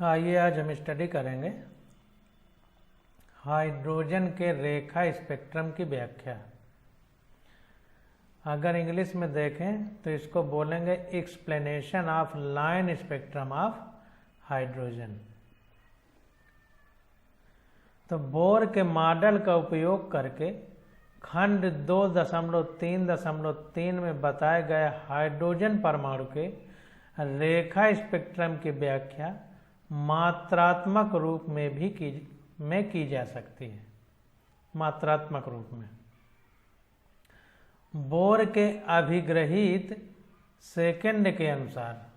आइए आज हम स्टडी करेंगे हाइड्रोजन के रेखा स्पेक्ट्रम की व्याख्या। अगर इंग्लिश में देखें तो इसको बोलेंगे explanation of line spectrum of hydrogen. तो बोर के मॉडल का उपयोग करके खंड 2.3.3 में बताए गए हाइड्रोजन परमाणु के रेखा स्पेक्ट्रम की व्याख्या मात्रात्मक रूप में भी की जा सकती है। मात्रात्मक रूप में बोर के अभिग्रहित सेकंड के अनुसार,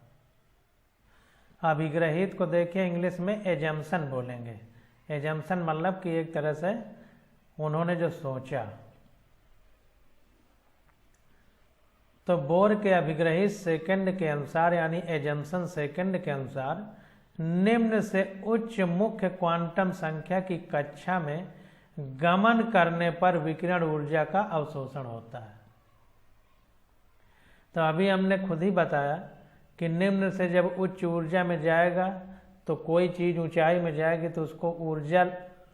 अभिग्रहित को देखिए इंग्लिश में एजम्पशन बोलेंगे। एजम्पशन मतलब कि एक तरह से उन्होंने जो सोचा। तो बोर के अभिग्रहित सेकंड के अनुसार यानी एजम्पशन सेकंड के अनुसार निम्न से उच्च मुख्य क्वांटम संख्या की कक्षा में गमन करने पर विकिरण ऊर्जा का अवशोषण होता है। तो अभी हमने खुद ही बताया कि निम्न से जब उच्च ऊर्जा में जाएगा तो कोई चीज ऊंचाई में जाएगी तो उसको ऊर्जा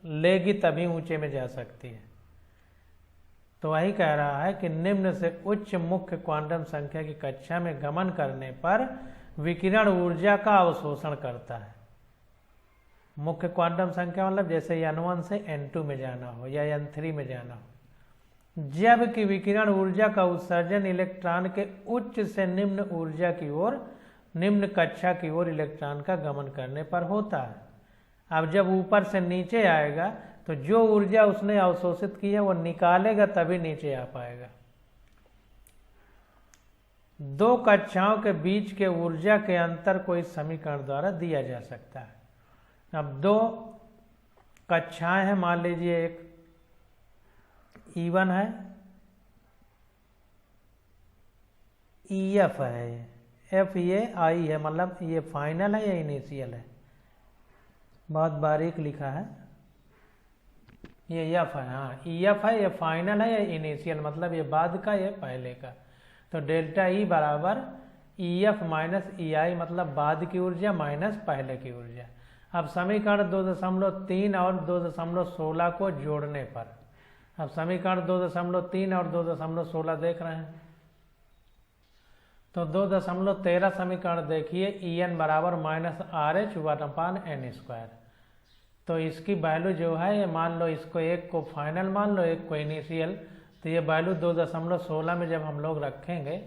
लेगी तभी ऊंचे में जा सकती है। तो वही कह रहा है कि निम्न से उच्च मुख्य क्वांटम संख्या की कक्षा में गमन करने पर विकिरण ऊर्जा का अवशोषण करता है। मुख्य क्वांटम संख्या मतलब जैसे n1 से n2 में जाना हो या n3 में जाना हो, जबकि विकिरण ऊर्जा का उत्सर्जन इलेक्ट्रॉन के उच्च से निम्न ऊर्जा की ओर, निम्न कक्षा की ओर इलेक्ट्रॉन का गमन करने पर होता है। अब जब ऊपर से नीचे आएगा तो जो ऊर्जा उसने अवशोषित की है वो निकालेगा तभी नीचे आ पाएगा। दो कक्षाओं के बीच के ऊर्जा के अंतर को इस समीकरण द्वारा दिया जा सकता है। अब दो कक्षाएं हैं, मान लीजिए एक E1 है, EF है, F ये I है, मतलब ये फाइनल है या इनिशियल है, बहुत बारीक लिखा है। ये F है, हाँ EF है, ये फाइनल है या इनिशियल, मतलब ये बाद का ये पहले का। तो डेल्टा E बराबर EF माइनस EI, मतलब बाद की ऊर्जा माइनस पहले की ऊर्जा। अब समीकरण 2.3 और 2.16 को जोड़ने पर, अब समीकरण 2.3 और 2.16 देख रहे हैं तो 2.13 समीकरण देखिए, En बराबर माइनस RH 1/n²। तो इसकी वैल्यू जो है ये मान लो, इसको एक को फाइनल मान लो, एक को इनिशियल। तो ये वैल्यू 2.16 में जब हम लोग रखेंगे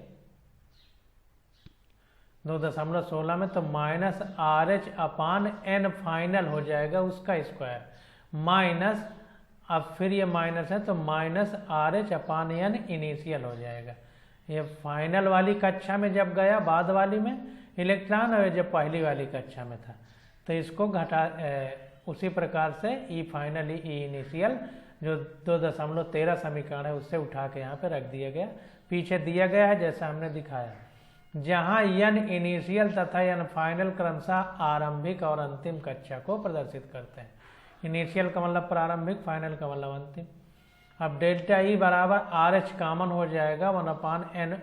2.16 में, तो माइनस RH/n फाइनल हो जाएगा उसका स्क्वायर, माइनस, अब फिर ये माइनस है तो माइनस RH/n इनिशियल हो जाएगा। ये फाइनल वाली कक्षा में जब गया, बाद वाली में इलेक्ट्रॉन, और जब पहली वाली कक्षा में था तो इसको घटा, उसी प्रकार से E फाइनल E इनिशियल जो 2.13 समीकरण है उससे उठा के यहाँ पे रख दिया गया। पीछे दिया गया है जैसा हमने दिखाया, जहाँ n इनिशियल तथा n फाइनल क्रमशः आरंभिक और अंतिम कक्षा को प्रदर्शित करते हैं। इनिशियल का मतलब प्रारंभिक, फाइनल का मतलब अंतिम। अब डेल्टा E बराबर RH कॉमन हो जाएगा 1/n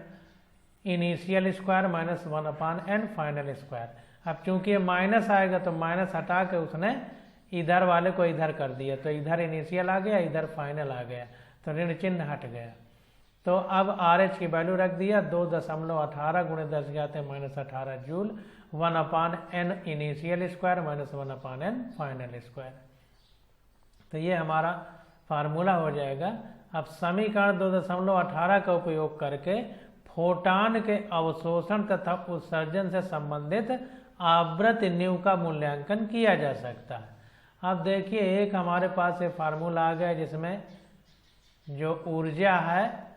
initial square minus 1/n final square. अब चूंकि ये माइनस आएगा तो माइनस हटा के उसने इधर वाले को इधर कर दिया, तो इधर इनिशियल आ गया, इधर फाइनल आ गया, तो ऋण चिन्ह हट गया। तो अब RH की वैल्यू रख दिया 2.18 × 10⁻⁻18 joule 1/n initial square minus 1/n final square. तो ये हमारा फार्मूला हो जाएगा। अब समीकरण 2.18 का उपयोग करके फोटॉन के अवशोषण तथा उत्सर्जन से संबंधित आवृत्ति न्यू का मूल्यांकन किया जा सकता है। अब देखिए एक हमारे पास ये फार्मूला आ गया जिसमें जो ऊर्जा है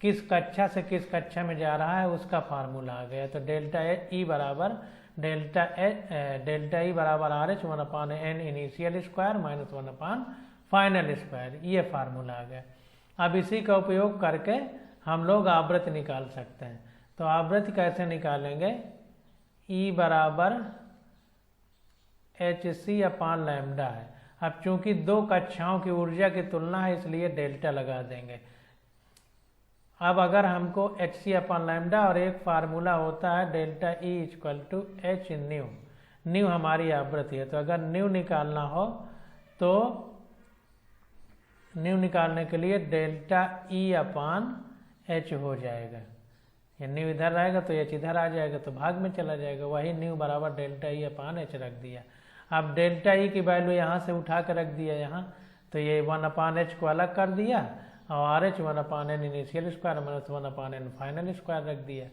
किस कक्षा से किस कक्षा में जा रहा है उसका फार्मूला आ गया। तो डेल्टा E बराबर डेल्टा E बराबर RH 1/n initial square minus 1/n final square, ये फार्मूला आ गया। अब इसी का उपयोग करके हम लोग आवृत्ति निकाल सकते हैं। तो आवृत्ति कैसे निकालेंगे, E बराबर hc/λ है। अब चूंकि दो कक्षाओं की ऊर्जा की तुलना है इसलिए डेल्टा लगा देंगे। अब अगर हमको hc/λ और एक फार्मूला होता है delta E = h new, new हमारी आवृत्ति है। तो अगर न्यू निकालना हो तो न्यू निकालने के लिए डेल्टा ई अपान एच हो जाएगा। ये न्यू इधर रहेगा तो एच इधर आ जाएगा तो भाग में चला जाएगा। वही न्यू बराबर डेल्टा ई अपान एच रख दिया। अब डेल्टा ई की वैल्यू यहाँ से उठा कर रख दिया यहाँ, तो ये 1/h को अलग कर दिया और R H 1/n initial square minus 1/n final square रख दिया।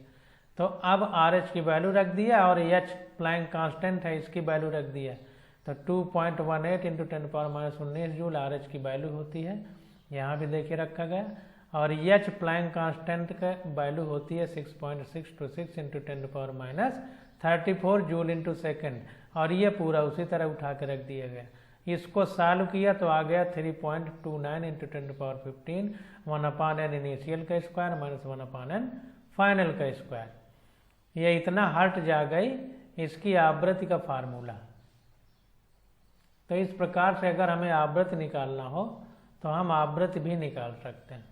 तो अब आर एच की वैल्यू रख दिया और एच प्लैंक कांस्टेंट है इसकी वैल्यू रख दिया। तो 2.18 इंटू 10⁻19 जूल आर एच की वैल्यू होती है, यहाँ भी देखिए रखा गया। और एच प्लैंक कांस्टेंट का वैल्यू होती है 6.626 इंटू 10⁻34 जूल इंटू सेकेंड। और ये पूरा उसी तरह उठा के रख दिया गया। इसको सॉल्व किया तो आ गया 3.29 इंटू 10⁻15 1/n इनिशियल का स्क्वायर माइनस 1/n फाइनल का स्क्वायर। ये इतना हट जा गई इसकी आवृत्ति का फार्मूला। तो इस प्रकार से अगर हमें आवृत्ति निकालना हो तो हम आवृत्ति भी निकाल सकते हैं।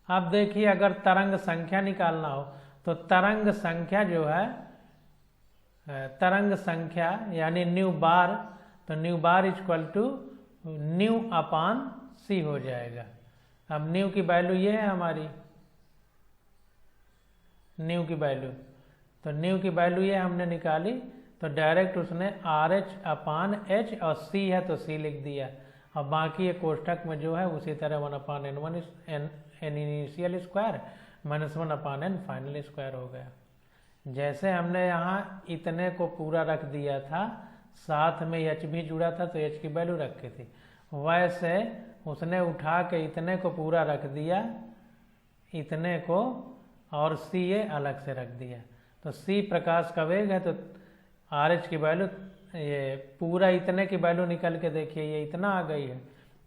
अब देखिए अगर तरंग संख्या निकालना हो तो तरंग संख्या जो है, तरंग संख्या यानी न्यू बार, तो nu bar equal to nu upon c हो जाएगा। अब न्यू की वैल्यू ये है हमारी, न्यू की वैल्यू, तो न्यू की वैल्यू ये हमने निकाली। तो डायरेक्ट उसने आर एच अपान एच और सी है तो सी लिख दिया और बाकी ये कोष्ठक में जो है उसी तरह 1/n1 an initial square minus 1/n final square हो गया। जैसे हमने यहाँ इतने को पूरा रख दिया था, साथ में एच भी जुड़ा था तो एच की वैल्यू रखी थी, वैसे उसने उठा के इतने को पूरा रख दिया, इतने को, और सी ये अलग से रख दिया। तो सी प्रकाश का वेग है तो आर एच की वैल्यू, ये पूरा इतने की वैल्यू निकल के देखिए ये इतना आ गई है,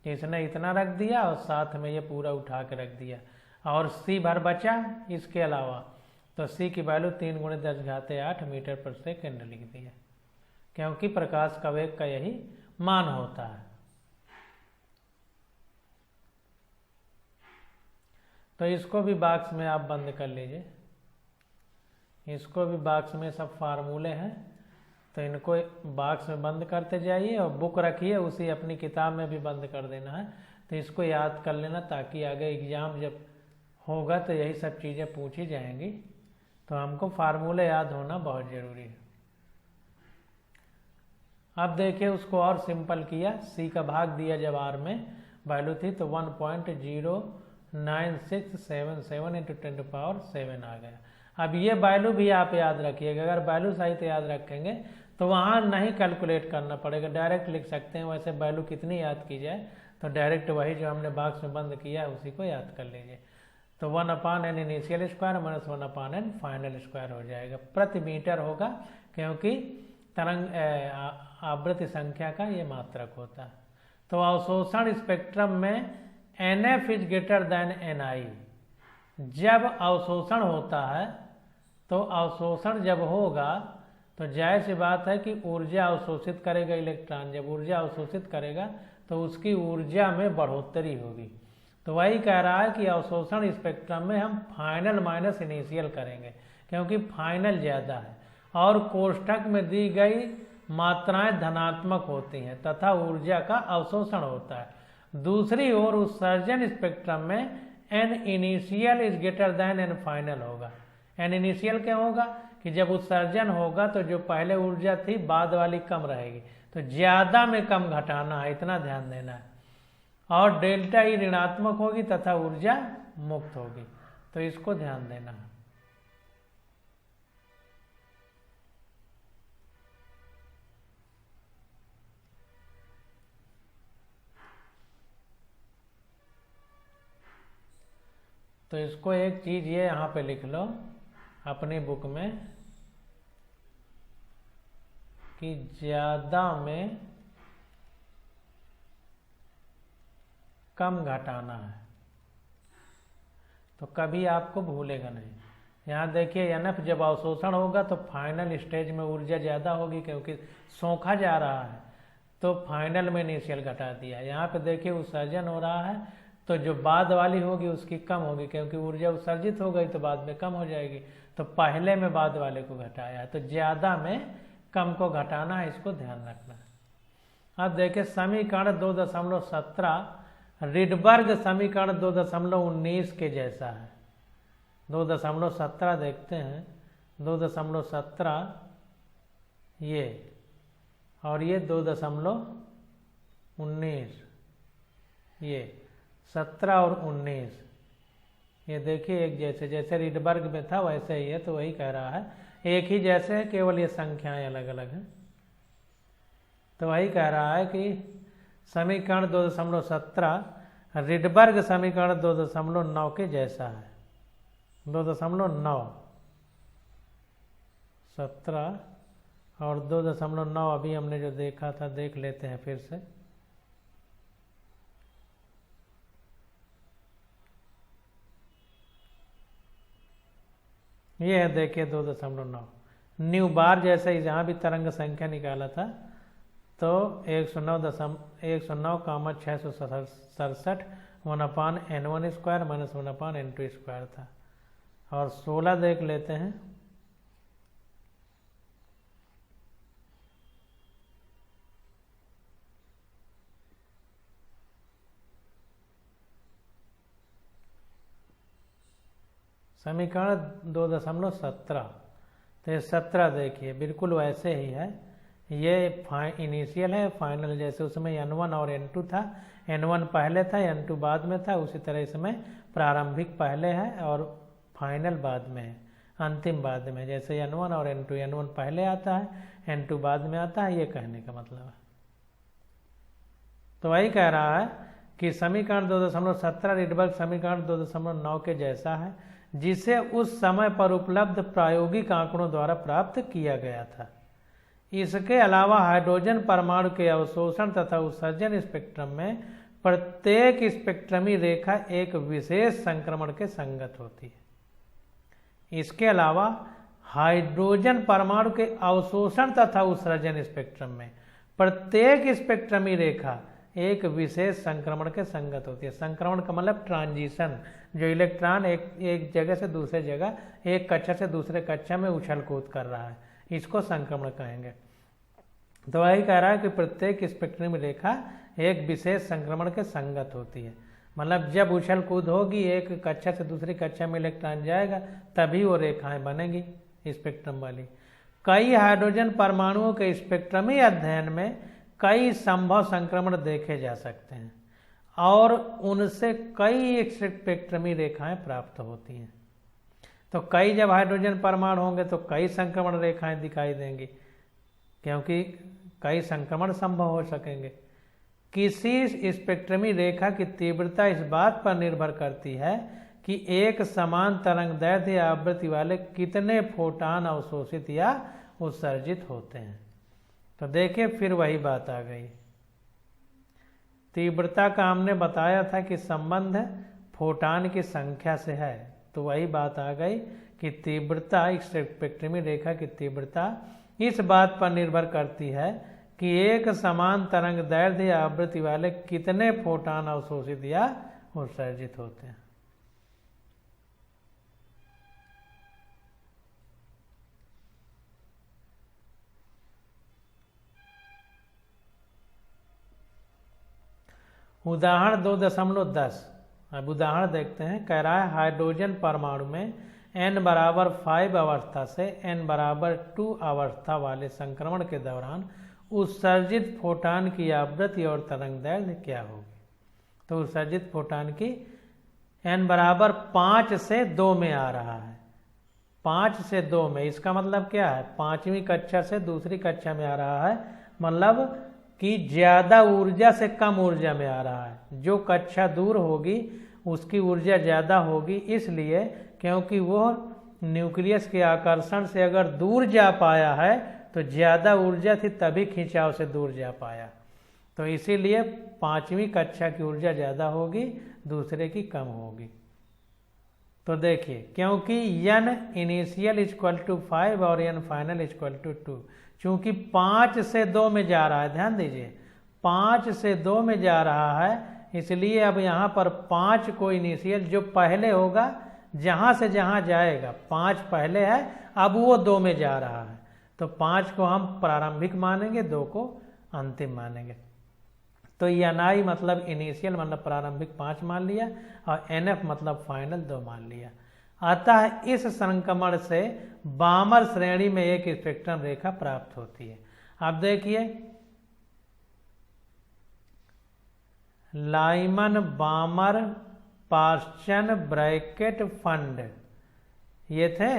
इसने इतना रख दिया और साथ में ये पूरा उठा के रख दिया और सी भर बचा इसके अलावा। तो सी की वैल्यू 3 × 10⁸ मीटर पर सेकेंड लिख दिया, क्योंकि प्रकाश का वेग का यही मान होता है। तो इसको भी बॉक्स में आप बंद कर लीजिए, इसको भी बॉक्स में सब फार्मूले हैं तो इनको बॉक्स में बंद करते जाइए और बुक रखिए, उसी अपनी किताब में भी बंद कर देना है। तो इसको याद कर लेना ताकि आगे एग्जाम जब होगा तो यही सब चीज़ें पूछी जाएंगी। तो हमको फार्मूले याद होना बहुत ज़रूरी है। अब देखिए उसको और सिंपल किया, सी का भाग दिया जब आर में वैल्यू थी तो 1.0967 इंटू 10⁻7 आ गया। अब ये वैल्यू भी आप याद रखिएगा, अगर वैल्यू सहित याद रखेंगे तो वहाँ नहीं कैलकुलेट करना पड़ेगा, डायरेक्ट लिख सकते हैं। वैसे वैल्यू कितनी याद की जाए तो डायरेक्ट वही जो हमने बॉक्स में बंद किया है उसी को याद कर लीजिए। तो 1/n initial square minus 1/n final square हो जाएगा, प्रति मीटर होगा क्योंकि तरंग आवृत्ति संख्या का ये मात्रक होता है। तो अवशोषण स्पेक्ट्रम में NF is greater then NI। जब अवशोषण होता है तो अवशोषण जब होगा तो जाहिर सी बात है कि ऊर्जा अवशोषित करेगा इलेक्ट्रॉन, जब ऊर्जा अवशोषित करेगा तो उसकी ऊर्जा में बढ़ोतरी होगी। तो वही कह रहा है कि अवशोषण स्पेक्ट्रम में हम फाइनल माइनस इनिशियल करेंगे क्योंकि फाइनल ज़्यादा है और कोष्ठक में दी गई मात्राएं धनात्मक होती हैं तथा ऊर्जा का अवशोषण होता है। दूसरी ओर उत्सर्जन स्पेक्ट्रम में n initial is greater than n final होगा। एन इनिशियल क्या होगा कि जब उत्सर्जन होगा तो जो पहले ऊर्जा थी बाद वाली कम रहेगी, तो ज़्यादा में कम घटाना है, इतना ध्यान देना है। और डेल्टा ई ऋणात्मक होगी तथा ऊर्जा मुक्त होगी, तो इसको ध्यान देना है। तो इसको एक चीज़ ये यहाँ पे लिख लो अपनी बुक में कि ज़्यादा में कम घटाना है, तो कभी आपको भूलेगा नहीं। यहाँ देखिए NF जब अवशोषण होगा तो फाइनल स्टेज में ऊर्जा ज़्यादा होगी क्योंकि सोखा जा रहा है, तो फाइनल में इनिशियल घटा दिया। यहाँ पे देखिए उत्सर्जन हो रहा है तो जो बाद वाली होगी उसकी कम होगी, क्योंकि ऊर्जा उत्सर्जित हो गई तो बाद में कम हो जाएगी। तो पहले में बाद वाले को घटाया है, तो ज़्यादा में कम को घटाना है, इसको ध्यान रखना है। अब देखिए समीकरण 2.17 रिडबर्ग समीकरण 2.19 के जैसा है। 2.17 देखते हैं, 2.17 ये और ये 2.19, ये 17 और 19 ये देखिए एक जैसे, जैसे रिडबर्ग में था वैसे ही है। तो वही कह रहा है एक ही जैसे है, केवल ये संख्याएं अलग अलग हैं। तो वही कह रहा है कि समीकरण 2.17 रिडबर्ग समीकरण 2.9 के जैसा है। 2.9 17 और 2.9 अभी हमने जो देखा था देख लेते हैं फिर से। ये है देखिए 2.9 न्यू बार जैसे ही जहाँ भी तरंग संख्या निकाला था तो 109,667 1/n1 square minus 1/n2 square था। और 16 देख लेते हैं। समीकरण 2.17 तो ये 17 देखिए बिल्कुल वैसे ही है। ये इनिशियल है, फाइनल जैसे उसमें n1 और n2 था, n1 पहले था n2 बाद में था, उसी तरह इसमें प्रारंभिक पहले है और फाइनल बाद में है, अंतिम बाद में। जैसे n1 और n2, n1 पहले आता है n2 बाद में आता है, ये कहने का मतलब है। तो वही कह रहा है कि समीकरण 2.17 रिडबर्ग समीकरण 2.9 के जैसा है, जिसे उस समय पर उपलब्ध प्रायोगिक आंकड़ों द्वारा प्राप्त किया गया था। इसके अलावा हाइड्रोजन परमाणु के अवशोषण तथा उत्सर्जन स्पेक्ट्रम में प्रत्येक स्पेक्ट्रमी रेखा एक विशेष संक्रमण के संगत होती है। इसके अलावा हाइड्रोजन परमाणु के अवशोषण तथा उत्सर्जन स्पेक्ट्रम में प्रत्येक स्पेक्ट्रमी रेखा एक विशेष संक्रमण के संगत होती है। संक्रमण का मतलब ट्रांजिशन, जो इलेक्ट्रॉन एक जगह से दूसरे जगह, एक कक्षा से दूसरे कक्षा में उछल कूद कर रहा है, इसको संक्रमण कहेंगे। तो वही कह रहा है कि प्रत्येक स्पेक्ट्रम रेखा एक विशेष संक्रमण के संगत होती है। मतलब जब उछल कूद होगी, एक कक्षा से दूसरी कक्षा में इलेक्ट्रॉन जाएगा, तभी वो रेखाएं बनेंगी स्पेक्ट्रम वाली। कई हाइड्रोजन परमाणुओं के स्पेक्ट्रमी अध्ययन में कई संभव संक्रमण देखे जा सकते हैं और उनसे कई स्पेक्ट्रमी रेखाएं प्राप्त होती हैं। तो कई जब हाइड्रोजन परमाणु होंगे तो कई संक्रमण रेखाएं दिखाई देंगी, क्योंकि कई संक्रमण संभव हो सकेंगे। किसी स्पेक्ट्रमी रेखा की तीव्रता इस बात पर निर्भर करती है कि एक समान तरंगदैर्ध्य या आवृत्ति वाले कितने फोटान अवशोषित या उत्सर्जित होते हैं। तो देखिए फिर वही बात आ गई। तीव्रता का हमने बताया था कि संबंध फोटान की संख्या से है, तो वही बात आ गई कि तीव्रता, स्पेक्ट्रमी रेखा की तीव्रता इस बात पर निर्भर करती है कि एक समान तरंगदैर्ध्य या आवृत्ति वाले कितने फोटान अवशोषित या उत्सर्जित होते हैं। उदाहरण 2.10। अब उदाहरण देखते हैं। कह रहा है हाइड्रोजन परमाणु में n=5 अवस्था से n=2 अवस्था वाले संक्रमण के दौरान उत्सर्जित फोटान की आवृत्ति और तरंगदैर्ध्य क्या होगी। तो उत्सर्जित फोटान की n=5 से 2 में आ रहा है, 5 से 2 में, इसका मतलब क्या है, 5वीं कक्षा से दूसरी कक्षा में आ रहा है, मतलब कि ज्यादा ऊर्जा से कम ऊर्जा में आ रहा है। जो कक्षा दूर होगी उसकी ऊर्जा ज्यादा होगी, इसलिए क्योंकि वो न्यूक्लियस के आकर्षण से अगर दूर जा पाया है तो ज्यादा ऊर्जा थी, तभी खिंचाव से दूर जा पाया। तो इसीलिए 5वीं कक्षा की ऊर्जा ज्यादा होगी, दूसरे की कम होगी। तो देखिए, क्योंकि n इनिशियल = 5 और n फाइनल = 2, चूंकि 5 से 2 में जा रहा है, ध्यान दीजिए 5 से 2 में जा रहा है, इसलिए अब यहाँ पर 5 को इनिशियल जो पहले होगा जहाँ से जहाँ जाएगा, 5 पहले है, अब वो 2 में जा रहा है, तो 5 को हम प्रारंभिक मानेंगे, 2 को अंतिम मानेंगे। तो NI मतलब इनिशियल मतलब प्रारंभिक 5 मान लिया और NF मतलब फाइनल 2 मान लिया। अतः इस संक्रमण से बामर श्रेणी में एक स्पेक्ट्रम रेखा प्राप्त होती है। अब देखिए लाइमन बामर पार्सन ब्रैकेट फंड ये थे,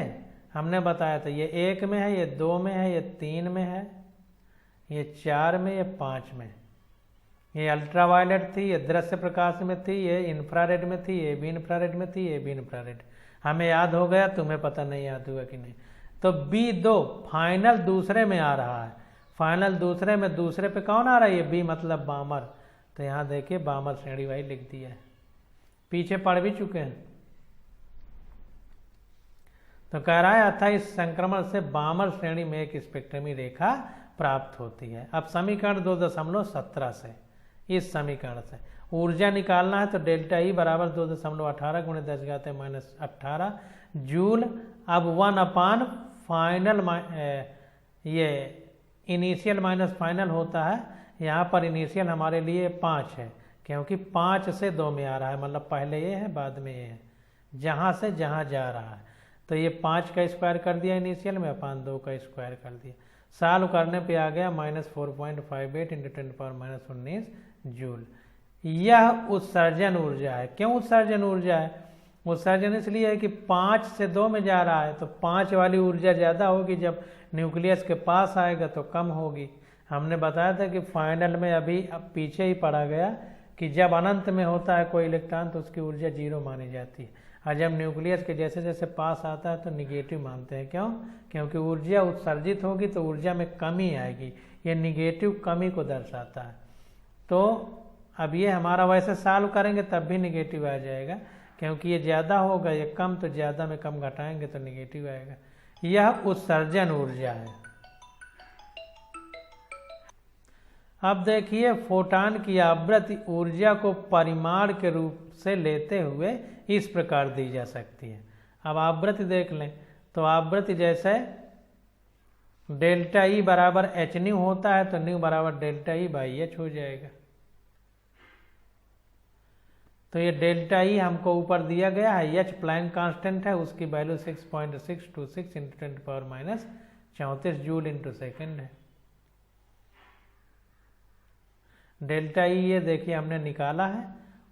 हमने बताया था ये 1 में है, ये 2 में है, ये 3 में है, ये 4 में, ये 5 में। ये अल्ट्रावायलेट थी, ये दृश्य प्रकाश में थी, ये इंफ्रारेड में थी, ये भी इंफ्रारेड में थी, ये भी इंफ्रारेड। हमें याद हो गया, तुम्हें पता नहीं याद हुआ कि नहीं। तो B2 फाइनल दूसरे में आ रहा है, फाइनल दूसरे में, दूसरे पे कौन आ रहा है, ये B मतलब बामर। तो यहाँ देखिए बामर श्रेणी वाई लिख दिया है, पीछे पढ़ भी चुके हैं। तो कह रहा है अतः इस संक्रमण से बामर श्रेणी में एक स्पेक्ट्रमी रेखा प्राप्त होती है। अब समीकरण 2.17 से, इस समीकरण से ऊर्जा निकालना है, तो डेल्टा ई बराबर 2.18 × 10⁻⁸ जूल। अब 1 फाइनल ये इनिशियल माइनस फाइनल होता है, यहाँ पर इनिशियल हमारे लिए 5 है, क्योंकि 5 से 2 में आ रहा है, मतलब पहले ये है बाद में ये है, जहाँ से जहाँ जा रहा है। तो ये 5 का स्क्वायर कर दिया इनिशियल में, अपान 2 का स्क्वायर कर दिया। सॉल्व करने पे आ गया -4.58 × 10⁻19 जूल। यह उत्सर्जन ऊर्जा है। क्यों उत्सर्जन ऊर्जा है? उत्सर्जन इसलिए है कि 5 से 2 में जा रहा है, तो 5 वाली ऊर्जा ज़्यादा होगी, जब न्यूक्लियस के पास आएगा तो कम होगी। हमने बताया था कि फाइनल में अभी अब पीछे ही पढ़ा गया कि जब अनंत में होता है कोई इलेक्ट्रॉन तो उसकी ऊर्जा 0 मानी जाती है, और जब न्यूक्लियस के जैसे जैसे पास आता है तो निगेटिव मानते हैं। क्यों? क्योंकि ऊर्जा उत्सर्जित होगी तो ऊर्जा में कमी आएगी, ये निगेटिव कमी को दर्शाता है। तो अब ये हमारा वैसे सॉल्व करेंगे तब भी निगेटिव आ जाएगा, क्योंकि ये ज़्यादा होगा, ये कम, तो ज़्यादा में कम घटाएंगे तो निगेटिव आएगा। यह उत्सर्जन ऊर्जा है। अब देखिए फोटॉन की आवृत्ति ऊर्जा को परिमाण के रूप से लेते हुए इस प्रकार दी जा सकती है। अब आवृत्ति देख लें, तो आवृत्ति जैसे डेल्टा ई बराबर एच न्यू होता है, तो न्यू बराबर डेल्टा ई बाई एच हो जाएगा। तो ये डेल्टा ई हमको ऊपर दिया गया है, एच प्लैंक कांस्टेंट है, उसकी वैल्यू 6.626 × 10⁻34 जूल इंटू सेकेंड है। डेल्टा ई ये देखिए हमने निकाला है,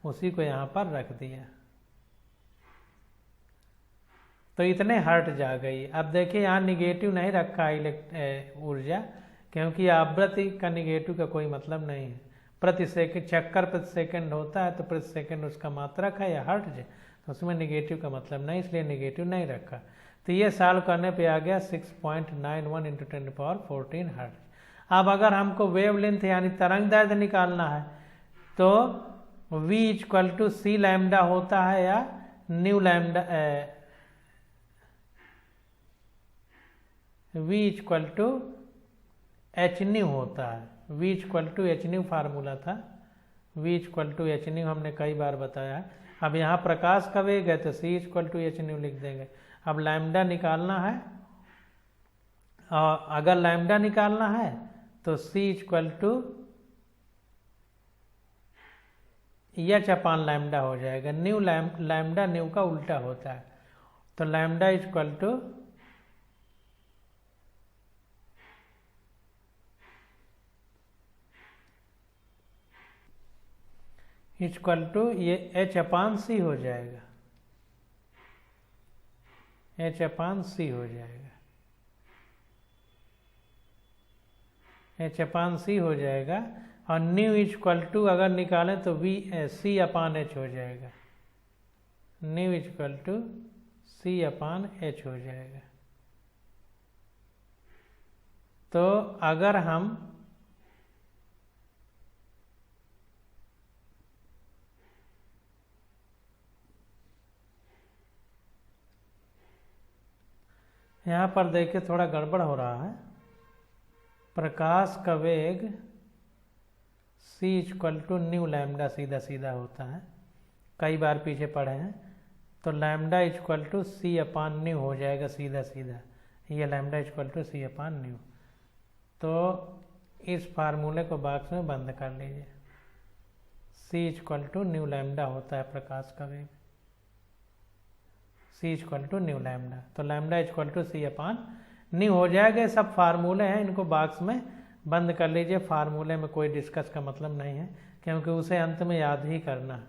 उसी को यहाँ पर रख दिया, तो इतने हर्ट जा गई। अब देखिए यहाँ निगेटिव नहीं रखा है ऊर्जा, क्योंकि आवृत्ति का निगेटिव का कोई मतलब नहीं है। प्रति सेकंड चक्कर प्रति सेकंड होता है, तो प्रति सेकंड उसका मात्रक है या हर्ट्ज है, तो उसमें निगेटिव का मतलब नहीं, इसलिए निगेटिव नहीं रखा। तो ये सॉल्व करने पे आ गया 6.91 × 10⁻14 हर्ट्ज। अब अगर हमको वेवलेंथ यानी तरंग दैर्घ्य निकालना है, तो V = C लैम्डा होता है या new lambda, V = h new होता है। V = h न्यू फार्मूला था, V = h न्यू हमने कई बार बताया है। अब यहाँ प्रकाश का वेग है तो C = h न्यू लिख देंगे। अब लैम्डा निकालना है, और अगर लैम्डा निकालना है तो C = h अपान लैम्डा हो जाएगा। न्यू लैम्डा न्यू का उल्टा होता है, तो लैम्डा ये h अपान C हो जाएगा, h अपान C हो जाएगा, h अपान C हो जाएगा। और न्यू = अगर निकालें तो C अपान H हो जाएगा, न्यू = C अपान H हो जाएगा। तो अगर हम यहाँ पर देखिए थोड़ा गड़बड़ हो रहा है, प्रकाश का वेग C equal to nu lambda सीधा सीधा होता है, कई बार पीछे पढ़े हैं। तो lambda equal to C upon nu हो जाएगा सीधा सीधा, ये lambda equal to C upon nu. तो इस फार्मूले को बॉक्स में बंद कर लीजिए। C equal to nu lambda होता है प्रकाश का वेग, C equal to nu lambda. तो lambda equal to C upon nu हो जाएगा। सब फार्मूले हैं, इनको बॉक्स में बंद कर लीजिए। फार्मूले में कोई डिस्कस का मतलब नहीं है, क्योंकि उसे अंत में याद ही करना है।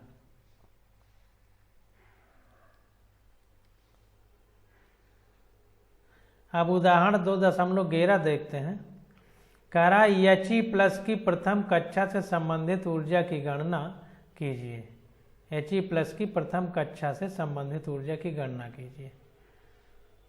अब उदाहरण 2.11 देखते हैं। कह रहा He प्लस की प्रथम कक्षा से संबंधित ऊर्जा की गणना कीजिए। He प्लस की प्रथम कक्षा से संबंधित ऊर्जा की गणना कीजिए।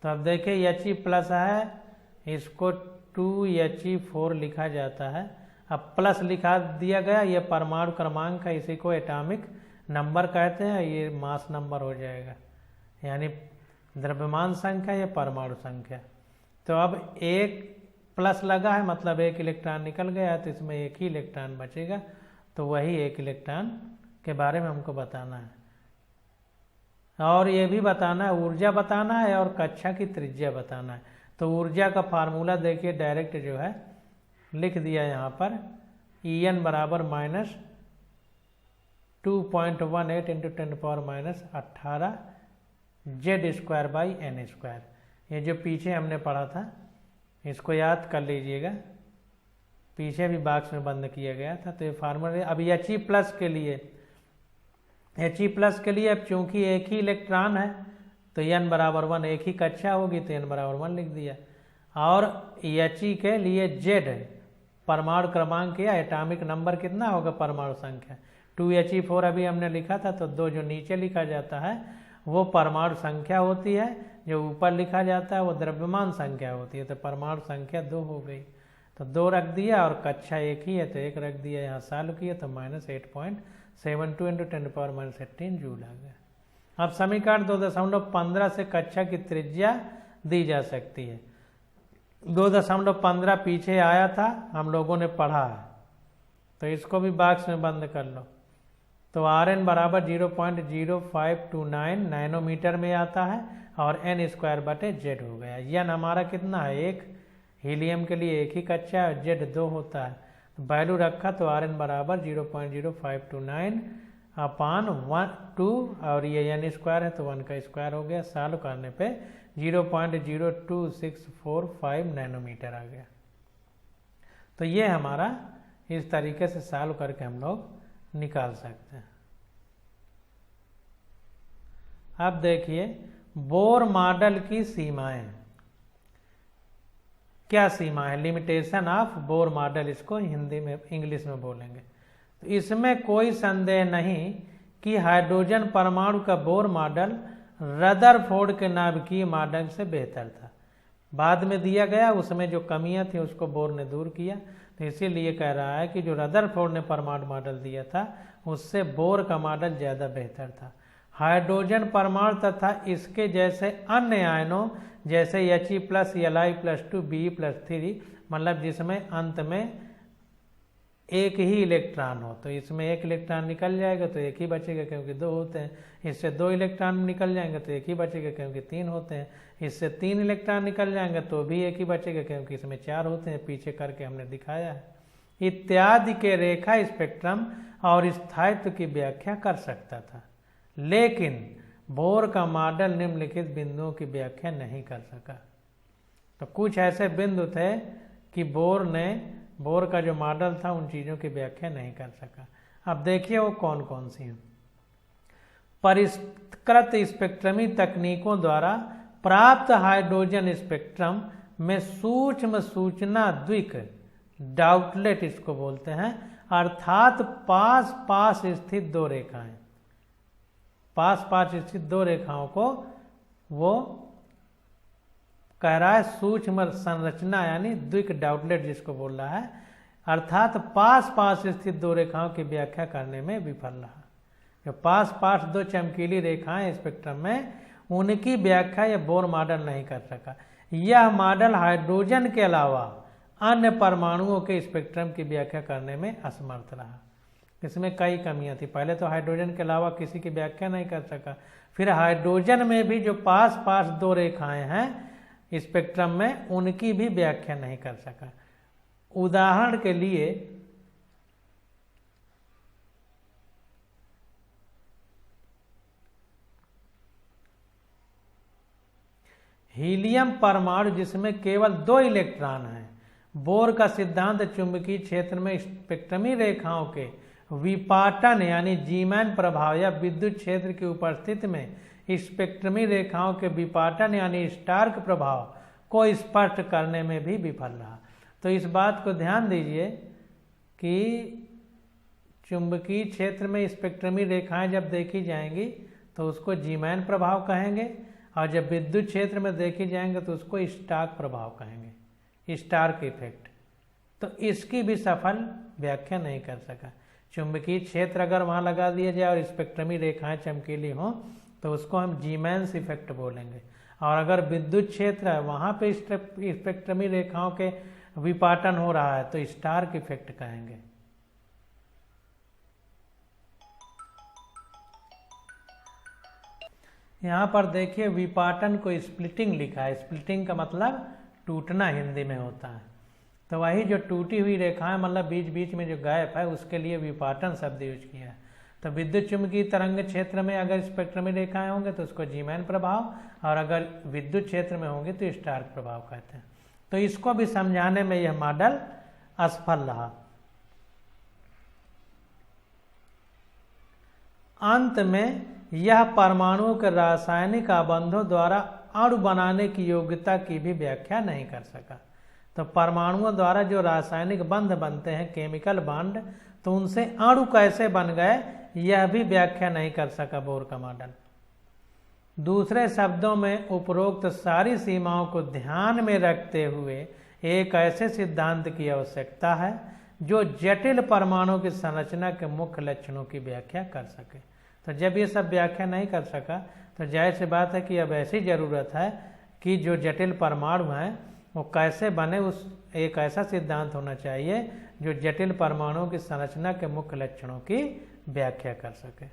तो अब देखिए He प्लस है, इसको 2He4 लिखा जाता है। अब प्लस लिखा दिया गया, ये परमाणु क्रमांक है, इसी को एटॉमिक नंबर कहते हैं। ये मास नंबर हो जाएगा, यानी द्रव्यमान संख्या या परमाणु संख्या। तो अब एक प्लस लगा है, मतलब एक इलेक्ट्रॉन निकल गया, तो इसमें एक ही इलेक्ट्रॉन बचेगा। तो वही एक इलेक्ट्रॉन के बारे में हमको बताना है, और ये भी बताना है, ऊर्जा बताना है और कक्षा की त्रिज्या बताना है। तो ऊर्जा का फार्मूला देखिए, डायरेक्ट जो है लिख दिया यहाँ पर, En बराबर माइनस 2.18 इंटू 10⁻⁸ Z²/n²। ये जो पीछे हमने पढ़ा था, इसको याद कर लीजिएगा, पीछे भी बॉक्स में बंद किया गया था। तो ये फार्मूला अब He प्लस के लिए, अब चूंकि एक ही इलेक्ट्रॉन है तो n बराबर 1, एक ही कक्षा होगी तो n बराबर 1 लिख दिया। और He के लिए Z परमाणु क्रमांक या एटॉमिक नंबर कितना होगा, परमाणु संख्या 2He4 अभी हमने लिखा था। तो 2 जो नीचे लिखा जाता है वो परमाणु संख्या होती है, जो ऊपर लिखा जाता है वो द्रव्यमान संख्या होती है। तो परमाणु संख्या 2 हो गई, तो 2 रख दिया, और कक्षा एक ही है तो 1 रख दिया। यहाँ सॉल्व किया तो -8.72 इंटू 10⁻18 जूल आ गया। अब समीकरण 2.15 से कक्षा की त्रिज्या दी जा सकती है। 2.15 पीछे आया था, हम लोगों ने पढ़ा है, तो इसको भी बॉक्स में बंद कर लो। तो Rn बराबर 0.0529 नैनोमीटर में आता है, और n²/z हो गया। n हमारा कितना है, 1, हीलियम के लिए एक ही कक्षा है, z 2 होता है। तो वैल्यू रखा तो Rn बराबर 0.0529 अपान 2, और ये n² है तो 1 का स्क्वायर हो गया। सॉल्व करने पे 0.02645 नैनोमीटर आ गया। तो ये हमारा इस तरीके से सॉल्व करके हम लोग निकाल सकते हैं। अब देखिए बोर मॉडल की सीमाएं, क्या सीमा है, लिमिटेशन ऑफ बोर मॉडल, इसको हिंदी में इंग्लिश में बोलेंगे। तो इसमें कोई संदेह नहीं कि हाइड्रोजन परमाणु का बोर मॉडल रदरफोर्ड के नाभिकीय मॉडल से बेहतर था। बाद में दिया गया, उसमें जो कमियां थी उसको बोर ने दूर किया। तो इसीलिए कह रहा है कि जो रदरफोर्ड ने परमाणु मॉडल दिया था उससे बोर का मॉडल ज़्यादा बेहतर था। हाइड्रोजन परमाणु तथा इसके जैसे अन्य आयनों जैसे He प्लस Li+2 Be+3, मतलब जिसमें अंत में एक ही इलेक्ट्रॉन हो, तो इसमें एक इलेक्ट्रॉन निकल जाएगा तो एक ही बचेगा क्योंकि 2 होते हैं। इससे 2 इलेक्ट्रॉन निकल जाएंगे तो एक ही बचेगा क्योंकि 3 होते हैं। इससे 3 इलेक्ट्रॉन निकल जाएंगे तो भी एक ही बचेगा क्योंकि इसमें 4 होते हैं, पीछे करके हमने दिखाया है। इत्यादि के रेखा स्पेक्ट्रम और स्थायित्व की व्याख्या कर सकता था, लेकिन बोर का मॉडल निम्नलिखित बिंदुओं की व्याख्या नहीं कर सका। तो कुछ ऐसे बिंदु थे कि बोर का जो मॉडल था उन चीज़ों की व्याख्या नहीं कर सका। अब देखिए वो कौन कौन सी हैं। परिष्कृत स्पेक्ट्रमी तकनीकों द्वारा प्राप्त हाइड्रोजन स्पेक्ट्रम में सूक्ष्म सूचना द्विक डाउटलेट इसको बोलते हैं, अर्थात पास पास स्थित 2 रेखाएं, पास पास स्थित 2 रेखाओं को वो कह रहा है सूक्ष्म संरचना यानी द्विक डाउटलेट जिसको बोल रहा है, अर्थात पास पास स्थित 2 रेखाओं की व्याख्या करने में विफल रहा। जो पास पास 2 चमकीली रेखाएं स्पेक्ट्रम में, उनकी व्याख्या यह बोर मॉडल नहीं कर सका। यह मॉडल हाइड्रोजन के अलावा अन्य परमाणुओं के स्पेक्ट्रम की व्याख्या करने में असमर्थ रहा। इसमें कई कमियां थी। पहले तो हाइड्रोजन के अलावा किसी की व्याख्या नहीं कर सका, फिर हाइड्रोजन में भी जो पास पास दो रेखाएं हैं स्पेक्ट्रम में, उनकी भी व्याख्या नहीं कर सका। उदाहरण के लिए हीलियम परमाणु जिसमें केवल 2 इलेक्ट्रॉन हैं, बोर का सिद्धांत चुंबकीय क्षेत्र में स्पेक्ट्रमी रेखाओं के विपाटन यानी जीमैन प्रभाव या विद्युत क्षेत्र की उपस्थिति में स्पेक्ट्रमी रेखाओं के विपाटन यानी स्टार्क प्रभाव को स्पष्ट करने में भी विफल रहा। तो इस बात को ध्यान दीजिए कि चुंबकीय क्षेत्र में स्पेक्ट्रमी रेखाएं जब देखी जाएंगी तो उसको जीमैन प्रभाव कहेंगे, और जब विद्युत क्षेत्र में देखी जाएंगे तो उसको स्टार्क प्रभाव कहेंगे, स्टार्क इफेक्ट। तो इसकी भी सफल व्याख्या नहीं कर सका। चुंबकीय क्षेत्र अगर वहाँ लगा दिया जाए और स्पेक्ट्रमी रेखाएं चमकीली हों तो उसको हम जीमैन्स इफेक्ट बोलेंगे, और अगर विद्युत क्षेत्र है वहाँ पे स्पेक्ट्रमी रेखाओं के विपाटन हो रहा है तो स्टार्क इफेक्ट कहेंगे। यहाँ पर देखिए विपाटन को स्प्लिटिंग लिखा है। स्प्लिटिंग का मतलब टूटना हिंदी में होता है। तो वही जो टूटी हुई रेखाएं मतलब बीच बीच में जो गैप है उसके लिए विपाटन शब्द यूज किया है। तो विद्युत चुंबकीय तरंग क्षेत्र में अगर स्पेक्ट्रमी रेखाएं होंगे तो उसको जीमैन प्रभाव, और अगर विद्युत क्षेत्र में होंगे तो स्टार्क प्रभाव कहते हैं। तो इसको भी समझाने में यह मॉडल असफल रहा। अंत में यह परमाणुओं के रासायनिक आबंधों द्वारा अणु बनाने की योग्यता की भी व्याख्या नहीं कर सका। तो परमाणुओं द्वारा जो रासायनिक बंध बनते हैं, केमिकल बॉन्ड, तो उनसे अणु कैसे बन गए यह भी व्याख्या नहीं कर सका बोर का मॉडल। दूसरे शब्दों में उपरोक्त सारी सीमाओं को ध्यान में रखते हुए एक ऐसे सिद्धांत की आवश्यकता है जो जटिल परमाणु की संरचना के मुख्य लक्षणों की व्याख्या कर सके। तो जब ये सब व्याख्या नहीं कर सका तो जाहिर सी बात है कि अब ऐसी ज़रूरत है कि जो जटिल परमाणु हैं वो कैसे बने, उस एक ऐसा सिद्धांत होना चाहिए जो जटिल परमाणुओं की संरचना के मुख्य लक्षणों की व्याख्या कर सके।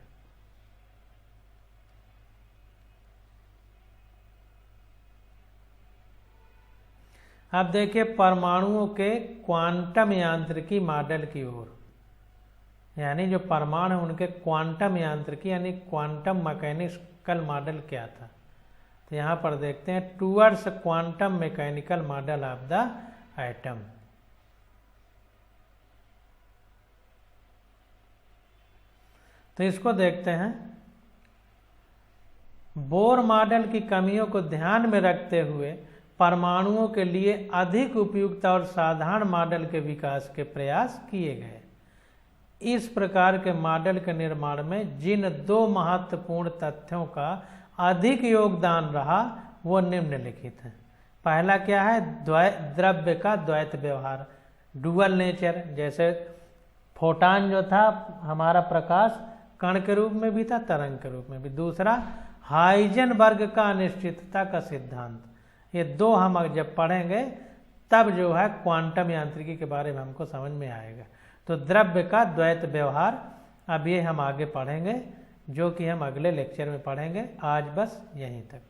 अब देखिए परमाणुओं के क्वांटम यांत्रिकी मॉडल की ओर, यानी जो परमाणु है उनके क्वांटम यांत्रिकी यानी क्वांटम मैकेनिकल मॉडल क्या था। तो यहाँ पर देखते हैं towards quantum mechanical model of the atom. तो इसको देखते हैं। बोर मॉडल की कमियों को ध्यान में रखते हुए परमाणुओं के लिए अधिक उपयुक्त और साधारण मॉडल के विकास के प्रयास किए गए। इस प्रकार के मॉडल के निर्माण में जिन 2 महत्वपूर्ण तथ्यों का अधिक योगदान रहा वो निम्नलिखित हैं। पहला क्या है, द्रव्य का द्वैत व्यवहार, डुअल नेचर। जैसे फोटॉन जो था हमारा प्रकाश कण के रूप में भी था, तरंग के रूप में भी। दूसरा हाइजेनबर्ग का अनिश्चितता का सिद्धांत। ये 2 हम जब पढ़ेंगे तब जो है क्वांटम यांत्रिकी के बारे में हमको समझ में आएगा। तो द्रव्य का द्वैत व्यवहार अब ये हम आगे पढ़ेंगे, जो कि हम अगले लेक्चर में पढ़ेंगे। आज बस यहीं तक।